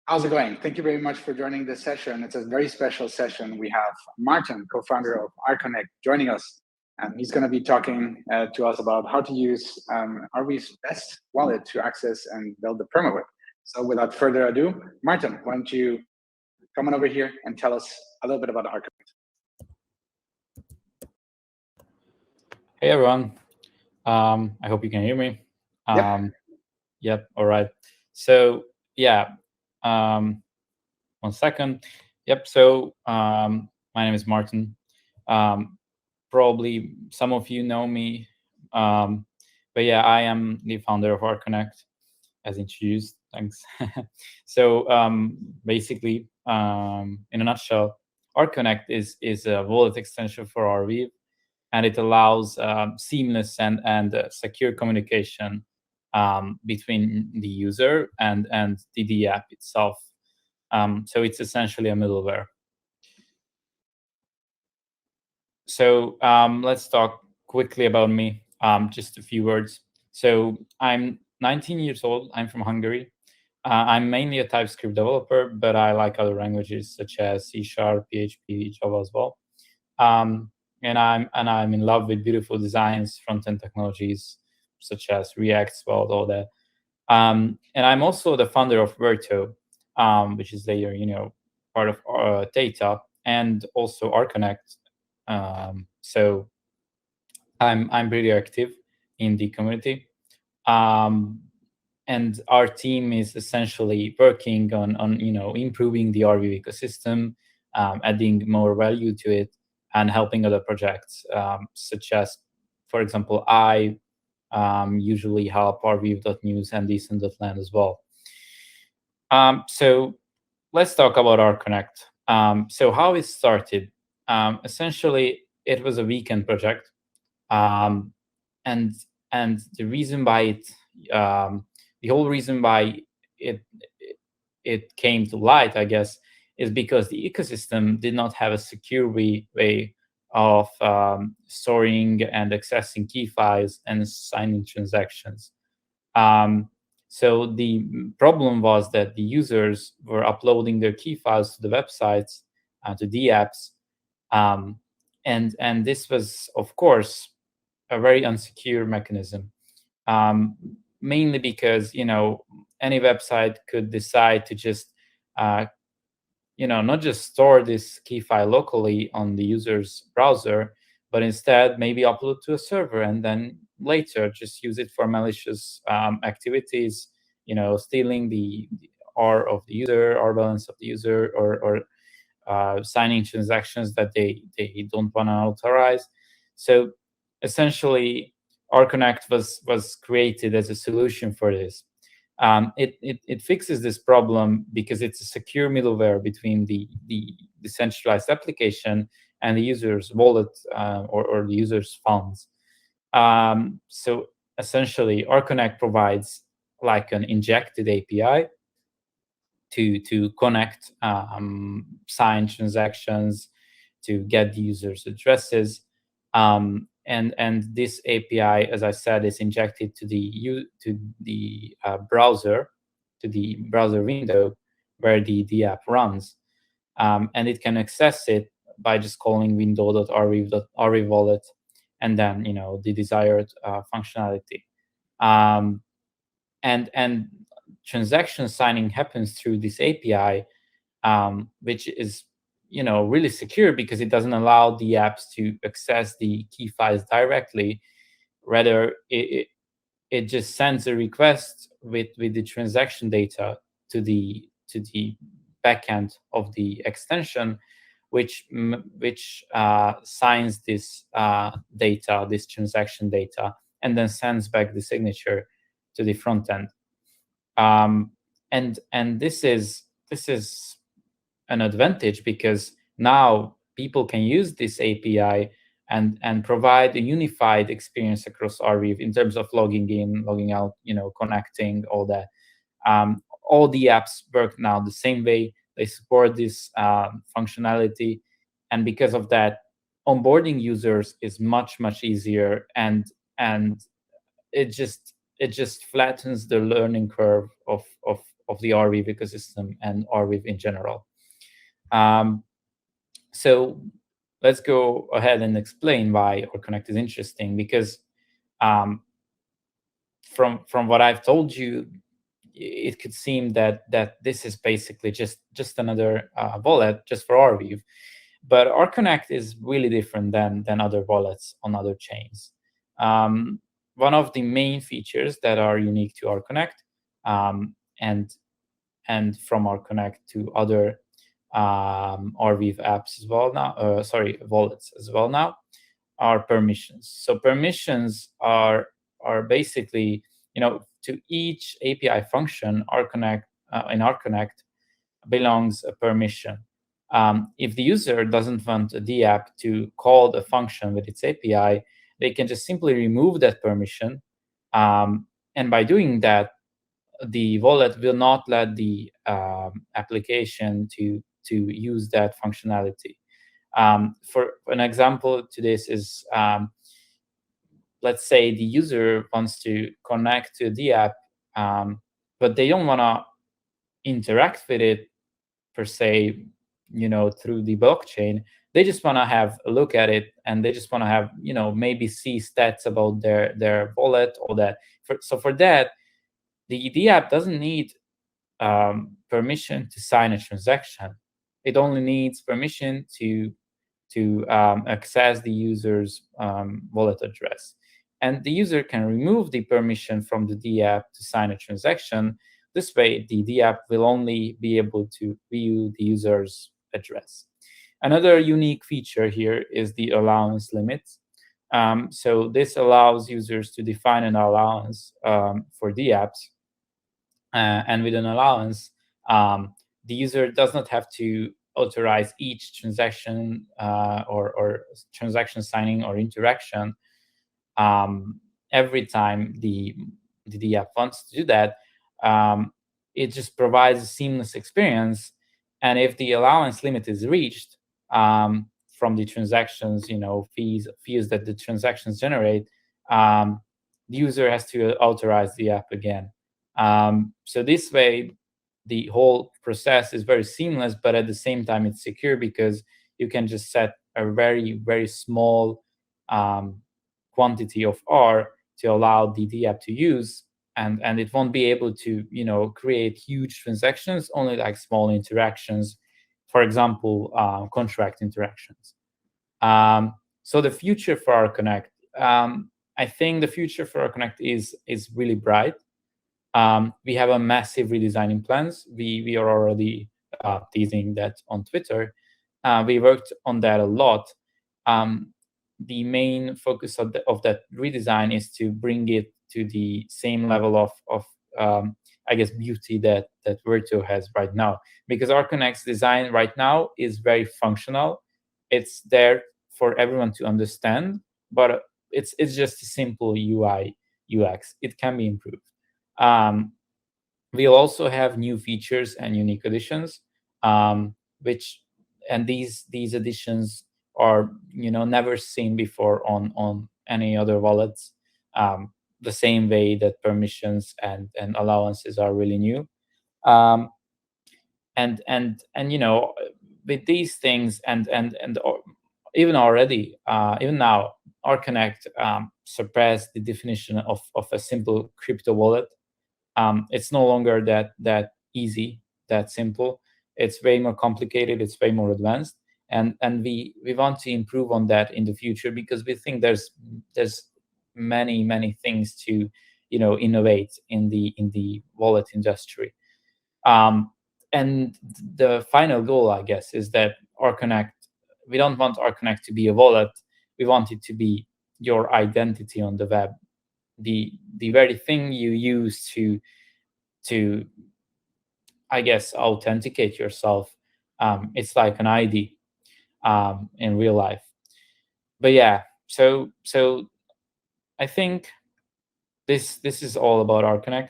How's it going? Thank you very much for joining this session. It's a very special session. We have Martin, co-founder of RConnect, joining us. And he's going to be talking to us about how to use Arweave's best wallet to access and build the permaweb. So without further ado, Martin, why don't you come on over here and tell us a little bit about RConnect. Hey, everyone. I hope you can hear me. Yep. All right. So, yeah. 1 second. Yep. So, my name is Martin. Probably some of you know me. But yeah, I am the founder of RConnect, as introduced. Thanks. So, basically, in a nutshell, RConnect is a wallet extension for Arweave, and it allows seamless and secure communication between the user and the app itself. So it's essentially a middleware. So let's talk quickly about me. Just a few words. So I'm 19 years old. I'm from Hungary. I'm mainly a TypeScript developer, but I like other languages such as C#, PHP, Java as well. And I'm in love with beautiful designs, front-end technologies such as React, Svelte, all that. And I'm also the founder of Verto, which is later, part of Data, and also RConnect. So I'm pretty active in the community. And our team is essentially working on improving the Arweave ecosystem, adding more value to it, and helping other projects, such as, for example, I usually help Arweave.news and Decent.land as well. So let's talk about RConnect. So how it started. Essentially, it was a weekend project, and the reason why it, the whole reason why it came to light, I guess, is because the ecosystem did not have a secure way of storing and accessing key files and signing transactions. So the problem was that the users were uploading their key files to the websites, to the apps, and this was, of course, a very unsecure mechanism. Mainly because any website could decide to just not just store this key file locally on the user's browser, but instead maybe upload to a server and then later just use it for malicious activities, stealing the R of the user, R balance of the user, or signing transactions that they don't want to authorize. So essentially, RConnect was created as a solution for this. It fixes this problem because it's a secure middleware between the decentralized application and the user's wallet, or the user's funds. So essentially, RConnect provides like an injected API to connect signed transactions, to get the user's addresses. And this API, as I said, is injected to the browser, to the browser window where the app runs, and it can access it by just calling window.arweave wallet, and then the desired functionality. And transaction signing happens through this API, which is really secure because it doesn't allow the apps to access the key files directly. Rather, it just sends a request with the transaction data to the backend of the extension, which signs this data, this transaction data, and then sends back the signature to the front end. And this is an advantage because now people can use this API and provide a unified experience across Arweave in terms of logging in, logging out, connecting, all that. All the apps work now the same way. They support this functionality, and because of that, onboarding users is much easier, and it just flattens the learning curve of the Arweave ecosystem and Arweave in general. So let's go ahead and explain why OrConnect is interesting, because from what I've told you, it could seem that this is basically just another wallet just for Arweave. But OrConnect is really different than other wallets on other chains. One of the main features that are unique to OrConnect, and from OrConnect to other Arweave apps as well now, wallets as well now, are permissions. So permissions are basically, to each API function, in OrConnect belongs a permission. If the user doesn't want a DApp to call the function with its API, they can just simply remove that permission. And by doing that, the wallet will not let the application to use that functionality. For an example to this is, let's say the user wants to connect to the app, but they don't want to interact with it per se, through the blockchain. They just want to have a look at it, and they just want to have, maybe see stats about their wallet, or that. So for that, the app doesn't need permission to sign a transaction. It only needs permission to access the user's wallet address. And the user can remove the permission from the DApp to sign a transaction. This way, the DApp will only be able to view the user's address. Another unique feature here is the allowance limits. So this allows users to define an allowance for DApps. And with an allowance, the user does not have to authorize each transaction or transaction signing or interaction every time the app wants to do that. It just provides a seamless experience. And if the allowance limit is reached from the transactions, fees that the transactions generate, the user has to authorize the app again. So this way, the whole process is very seamless, but at the same time, it's secure, because you can just set a very, very small quantity of R to allow the app to use, and it won't be able to, create huge transactions, only like small interactions, for example, contract interactions. So the future for OrConnect, I think the future for OrConnect is really bright. We have a massive redesigning plans. We are already teasing that on Twitter. We worked on that a lot. The main focus of that redesign is to bring it to the same level of I guess, beauty that Virtuo has right now. Because OrConnect's design right now is very functional. It's there for everyone to understand, but it's just a simple UI UX. It can be improved. We'll also have new features and unique additions, these additions are never seen before on any other wallets. The same way that permissions and allowances are really new. And with these things and even already, even now, OrConnect surpassed the definition of a simple crypto wallet. It's no longer that easy, that simple. It's way more complicated. It's way more advanced, and we want to improve on that in the future, because we think there's many things to innovate in the wallet industry. And the final goal, I guess, is that OrConnect, we don't want OrConnect to be a wallet. We want it to be your identity on the web, the very thing you use to I guess authenticate yourself. It's like an ID in real life. But yeah, so I think this is all about OrConnect.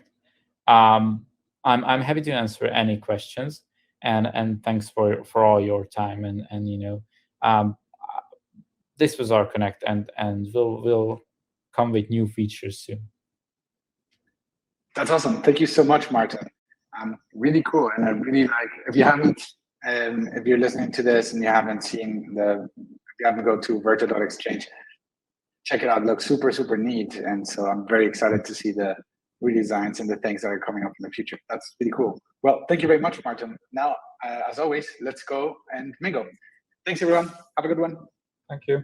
I'm happy to answer any questions, and thanks for all your time, and this was OrConnect, and we'll come with new features soon. That's awesome. Thank you so much, Martin. really cool. And I really like, if you haven't, if you're listening to this and you haven't seen if you haven't go to virtual.exchange, check it out. It looks super, super neat. And so I'm very excited to see the redesigns and the things that are coming up in the future. That's really cool. Well, thank you very much, Martin. Now, as always, let's go and mingle. Thanks, everyone. Have a good one. Thank you.